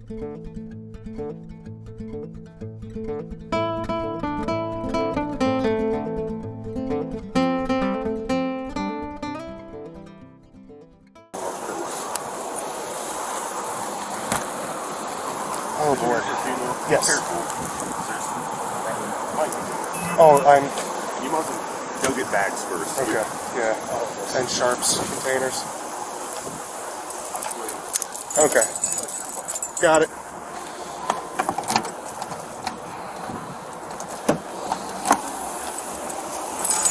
Oh boy. Yes. Oh, You must go get bags first. Okay. Yeah. And sharps containers. Okay. Got it.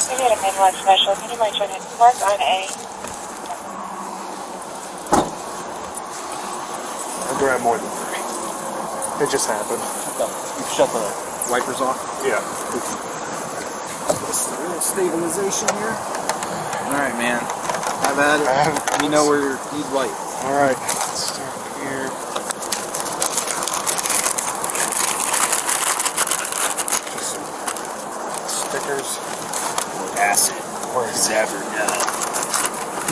We got a midwife special. Can you mind checking? Mark on A. I'll grab more than 3. It just happened. You shut the wipers off? Yeah. Just a little stabilization here. Alright, man. Have at it. Let me know where you need light. Alright. Let's start here. Just some stickers. Acid. Or is Never know.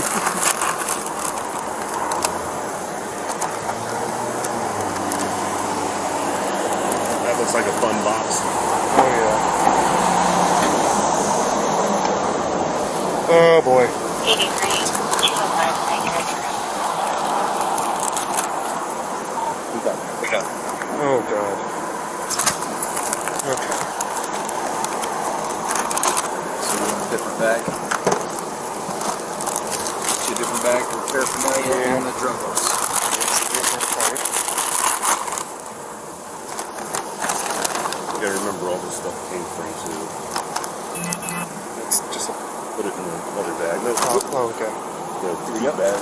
That looks like a fun box. Oh yeah. Oh boy. 83. We got it. Oh god. Okay. So we want a different bag. It's a different bag for paraphernalia and the drug house. You gotta remember all this stuff came from too. It's just a... Put it in another bag. No, Oh, okay. the 3 bag.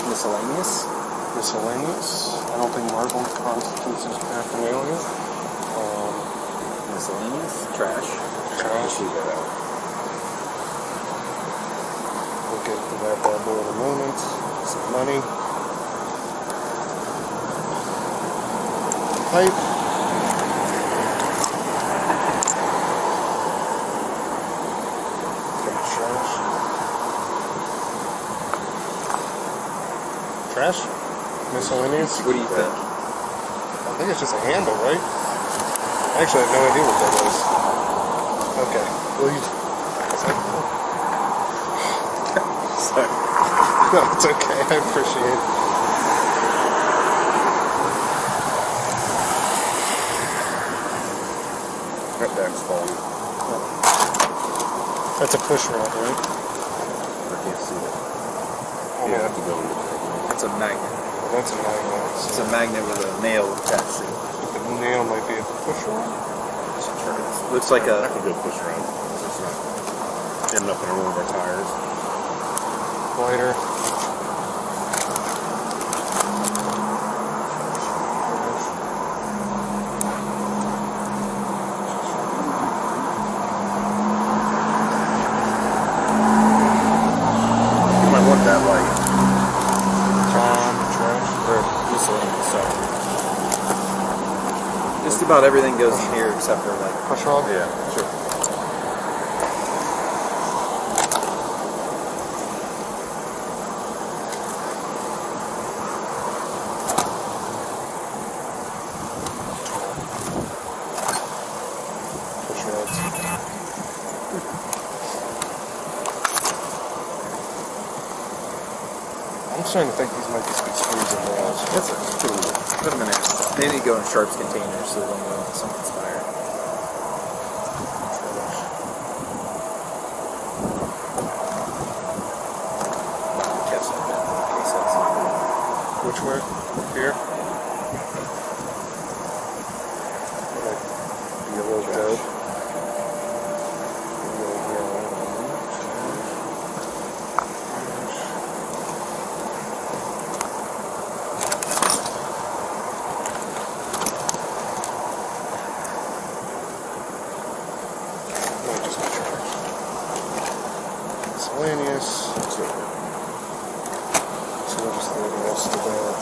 Miscellaneous. Miscellaneous. I don't think marble constitutes as paraphernalia. Miscellaneous. Trash. Trash. Leave that out. We'll get to that bad boy in a moment. Some money. Pipe. Trash? Miscellaneous? What do you think? I think it's just a handle, right? I actually have no idea what that is. Okay. Well, you... Sorry. No, it's okay. I appreciate it. That bag's falling. That's a push rod, right? I can't see it. Oh, Yeah, I have to go in the It's a magnet. that's a magnet. It's a magnet with a nail attached to it. The nail might be a push rod. Looks like That a... could go push around. It's not ending up in one of our tires. Lighter. You might want that light. Trash. or miscellaneous, sorry. Just about everything goes in here except for like... Push rod? Yeah, sure. Push rods. I'm starting to think these might just be screws and nails. That's it. Put them in there. They need to go in Sharp's containers so they don't go in someone's fire. Catch that bit in case that's... Which way? Here? Might be a little dope. Might just be trash. Miscellaneous. So we'll just throw the rest of that.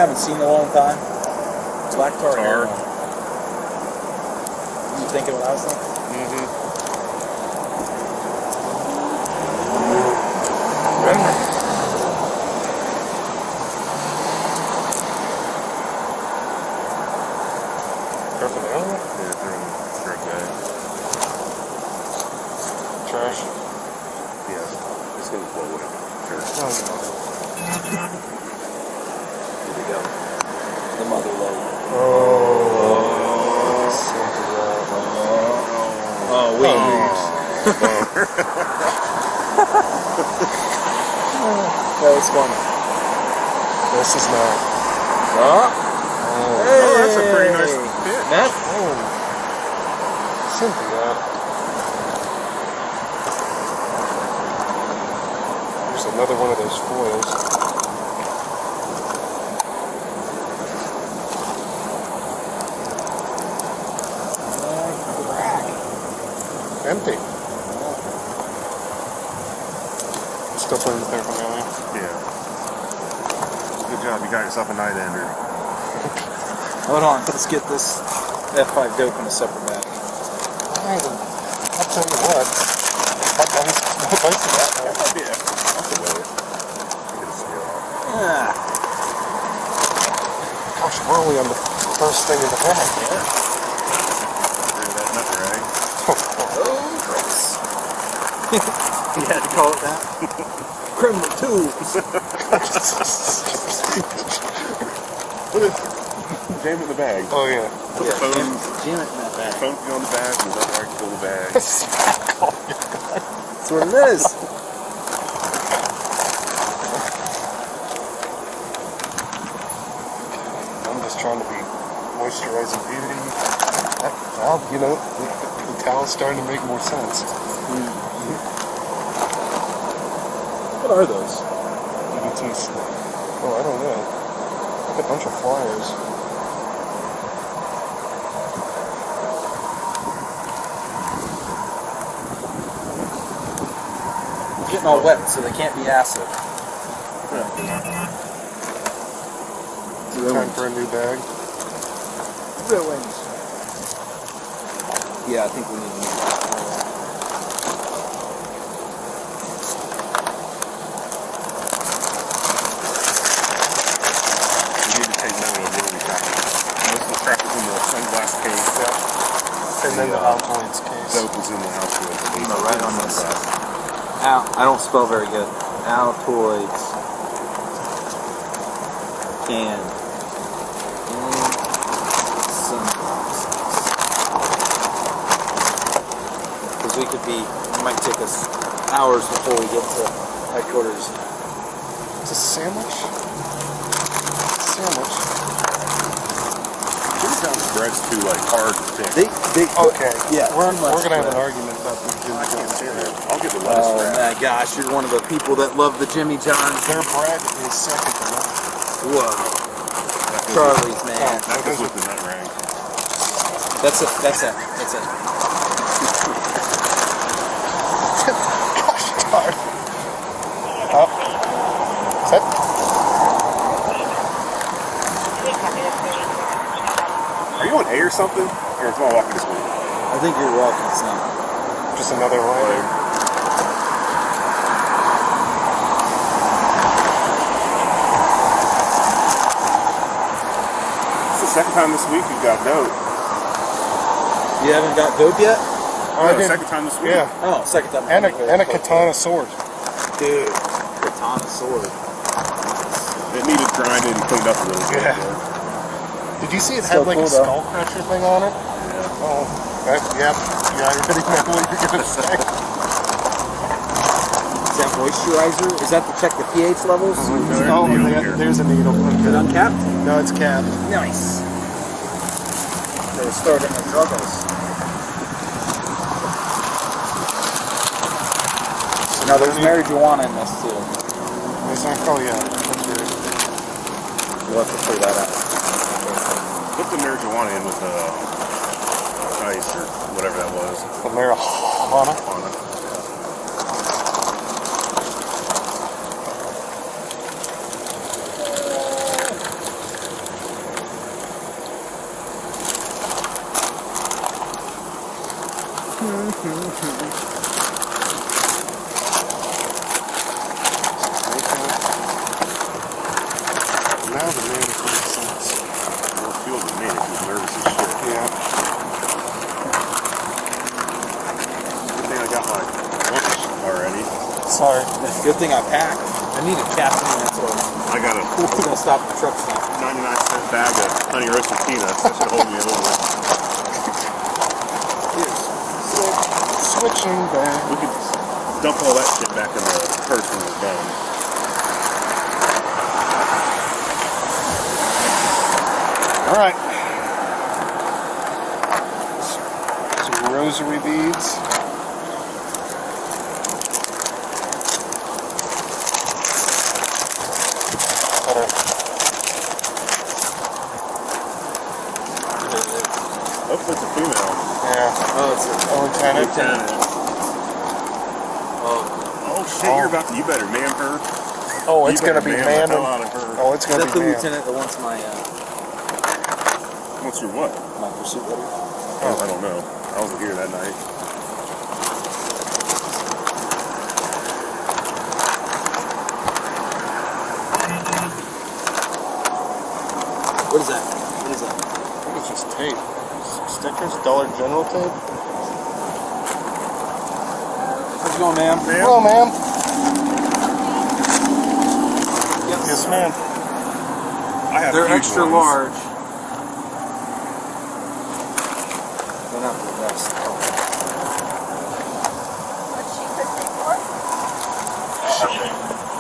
haven't seen in a long time. Black tar. Tar. You thinking what I was thinking? Mm-hmm. Careful down there. Yeah, they're bag. Trash. Yeah, it's gonna blow away. Sure. Oh, no. Here we go. The mother load. Oh. Oh, wait. That was funny. This is not. Oh, Oh, that's a pretty nice pitch. Matt? oh. Cynthia. There's another one of those foils. Empty. Still playing with paraphernalia. Yeah. Good job. You got yourself a night ender. Hold on. Let's get this F5 dope in a separate bag. I'll tell you what. That might be it. I'll weigh it. Get a scale off. Yeah. Gosh, we're only on the first thing in the bag. Yeah. Rid of that nut rag. Oh, gross. You had to call it that? Criminal tools. Put it. Jam it in the bag. Oh, yeah. Put the phone. Jam it in that bag. Phone on the bag and the nut rag fill the bag. That's what it is. I'm just trying to be moisturizing beauty. Well, you know, the towel's starting to make more sense. What are those? EBTs. Oh, I don't know. Like a bunch of flyers. Getting all wet, so they can't be acid. Time for a new bag. Ruins. Yeah, I think we need to move. You need to take note of where we got it. Most of the crap is in the sunglass case. And then the Altoids case. Dope is in the house with. No, right on this. I don't spell very good. Altoids. Can. Because we could be, it might take us hours before we get to headquarters. It's a sandwich? Sandwich. Jimmy John's bread's too hard to pick. Okay. Yeah, We're too much gonna have an bread. argument about the Jimmy I can't John's say bread. that. I'll get the lettuce Oh wrap. my gosh, you're one of the people that love the Jimmy John's. Their bread is second to none. Whoa. That goes Charlie's, with- man. That goes with the nut rag. That's it. Gosh darn. Oh. Set. Are you on A or something? Or it's my walking this week? I think you're walking some. Just another line. It's the second time this week you've got dope. You haven't got dope yet? Oh, I No, did. second time this week. Yeah. Oh, second time. And a katana sword. Dude. Katana sword. It needed grinded and cleaned up a little bit. Yeah. Did you see it Still had like cool, a though. skull crusher thing on it? Yeah. Oh, yeah, I already know what you're gonna say. Is that moisturizer? Is that to check the pH levels? Oh, there's a needle. Is it uncapped? No, it's capped. Nice. They were starting to drug us. Now there's marijuana in this too. Is there? Oh yeah. That's good. We'll have to figure that out. Put the marijuana in with ice or whatever that was. The marijuana. On it. Now the name makes sense. More fuel than me if he's nervous as shit. Yeah. Good thing I got my lunch already. Sorry. Good thing I packed. I need a caffeine, that's what I got a I'm gonna stop at the truck stop. 99-cent bag of honey roasted peanuts. That should hold me over. Switching back. We could dump all that shit back in the purse when we're done. All right. Some rosary beads. Hopefully it's a female. Yeah. Oh, it's a Lieutenant. Oh, Shit, you're about to, you better man her. Oh, it's You gonna better be man man. the hell out of her. Oh, it's is gonna that be the man. lieutenant that wants my What's your what? my pursuit letter? Oh, I don't know. I wasn't here that night. What is that? What is that? I think it's just tape. Stickers, Dollar General tape. How's it going, ma'am? Hello, ma'am. Yes. Yes, ma'am. I have They're huge extra ones. large. They're not the best.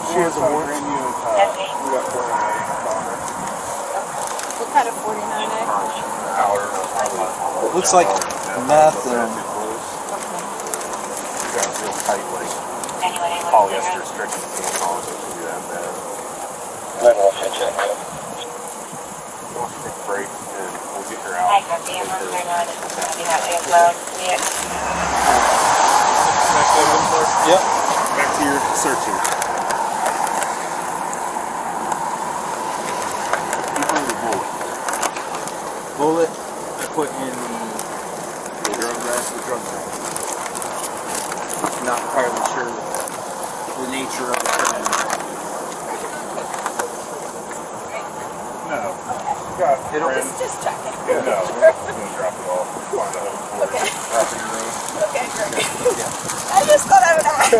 She has a warranty. We got 49. What kind of 49X? Looks like meth and Real tight, like polyester stretching pants on, so it should be that bad. We'll take a break and we'll get her out. I got the ammo. They're not going to be that way as well. yep. Back to your searching. You found the bullet. Bullet I put in the drug bag. Not entirely sure the nature of the crime. No. Got it. Just checking. Yeah, no. We're going to drop it off. Find a home for it. Drop it in the road. Okay, great. I just thought I would ask.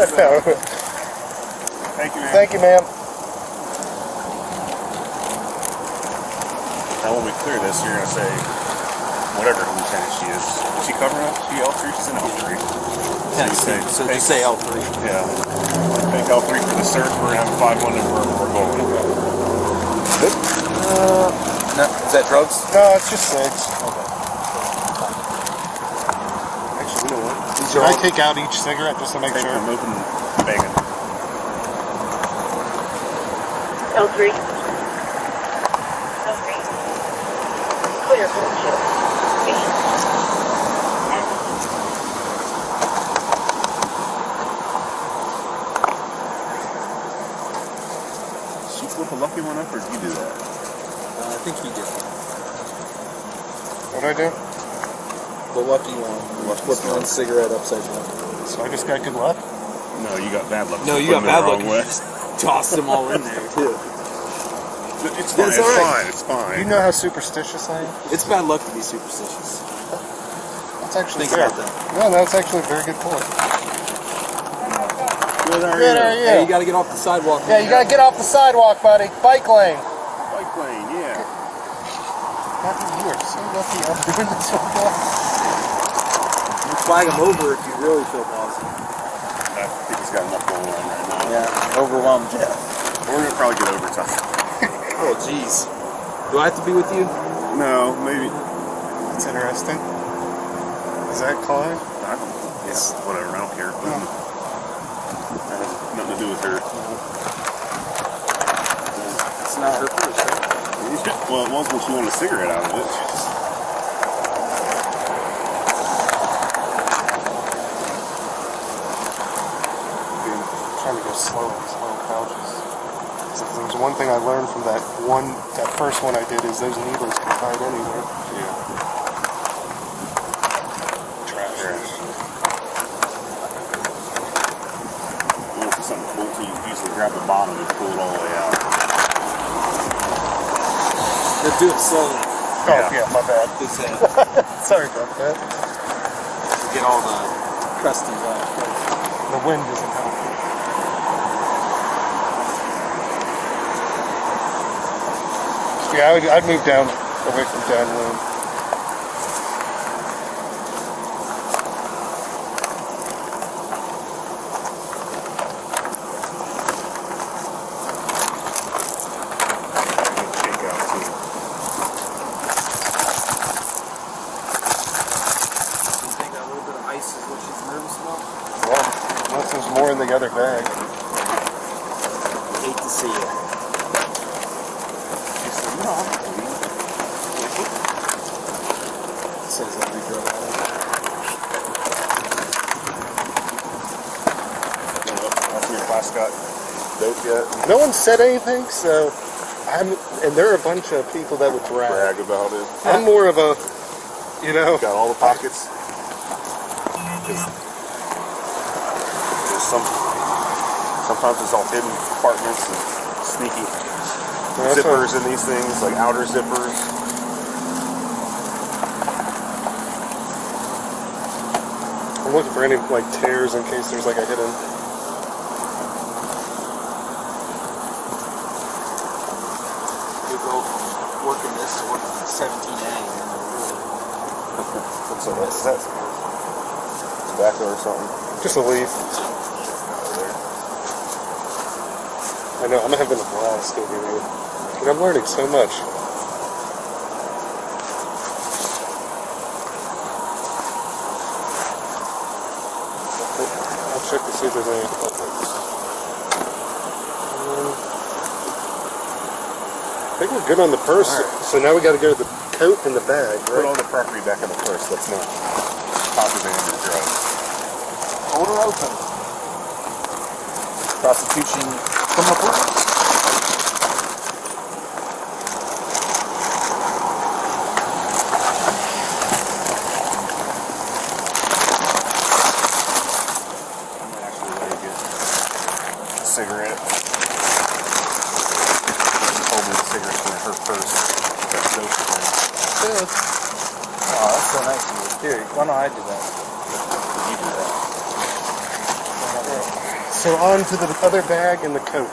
Thank you, man. Thank you, ma'am. Now when we clear this, you're going to say whatever lieutenant she is. Is she covering up? She L3? She's in L3. So just say L3. Yeah. Thank L3 for the search. We're going to have 5-1 and we're going. No, is that drugs? No, it's just cigs. Okay. Actually, you know what? These Can are I all take out each cigarette just to make Take sure? them open, banging. L3. L3. Clear bullshit. She flip a lucky one up, or did you do that? I think he did. What'd I do? The lucky one. Flip one cigarette upside down. So I just got good luck? No, you got bad luck. No, you Put got them in bad the luck. wrong way. You just tossed them all in there too. It's fine. It's It's all right. fine. It's fine. You know how superstitious I am? It's bad luck to be superstitious. That's actually Think fair. about that. No, that's actually a very good point. Good, how are Good, you? how are you? Hey, you gotta get off the sidewalk. Yeah, you gotta get off the sidewalk, buddy. Bike lane. Bike lane, yeah. Matthew, you are so lucky I'm doing this one. You flag him over if you really feel bossy. I think he's got enough going on right now. Yeah, overwhelmed Jeff. We're gonna probably get overtime. Oh, jeez. Do I have to be with you? No, maybe. It's interesting. Is that Clive? I don't. It's whatever. I don't care. That has nothing to do with her. It's not her first, right? Well, it was when she wanted a cigarette out of it. Trying to go slow in these little pouches. So if there's one thing I learned from that first one I did is those needles can hide anywhere. Yeah. Trash. grab the bottom and pull it all the way out. Let's do it slowly. Oh, yeah, my bad. Just Sorry about that. to get all the crusties off. The wind doesn't help. Yeah, I'd move down, away from downwind. Shake out too. You think that little bit of ice is what she's nervous about? Well, unless there's more in the other bag. Hate to see it. She said, no, I'm not leaving. It says every drug addict. After your class got dope yet? No one said anything, so and there are a bunch of people that would brag. Brag about it. I'm more of a, you know, Got all the pockets. There's sometimes it's all hidden compartments and sneaky that's zippers in these things, like outer zippers. I'm looking for any like tears in case there's like a hidden. You go from working this to working 17A. What's that? Tobacco or something? Just a leaf. I know, I'm having a blast over here. And I'm learning so much. I'll check to see if there's any culprits. I think we're good on the purse, so now we got to go to the coat and the bag, Put right? all the property back in the purse. That's not contraband or drugs. Hold her open. Prosecution criminal court. I'm gonna actually let her get a cigarette. She told me the cigarettes were in her purse. Got dope in there. Good. Oh, that's so nice of you. Here, why don't I do that? You do that. So on to the other bag and the coat.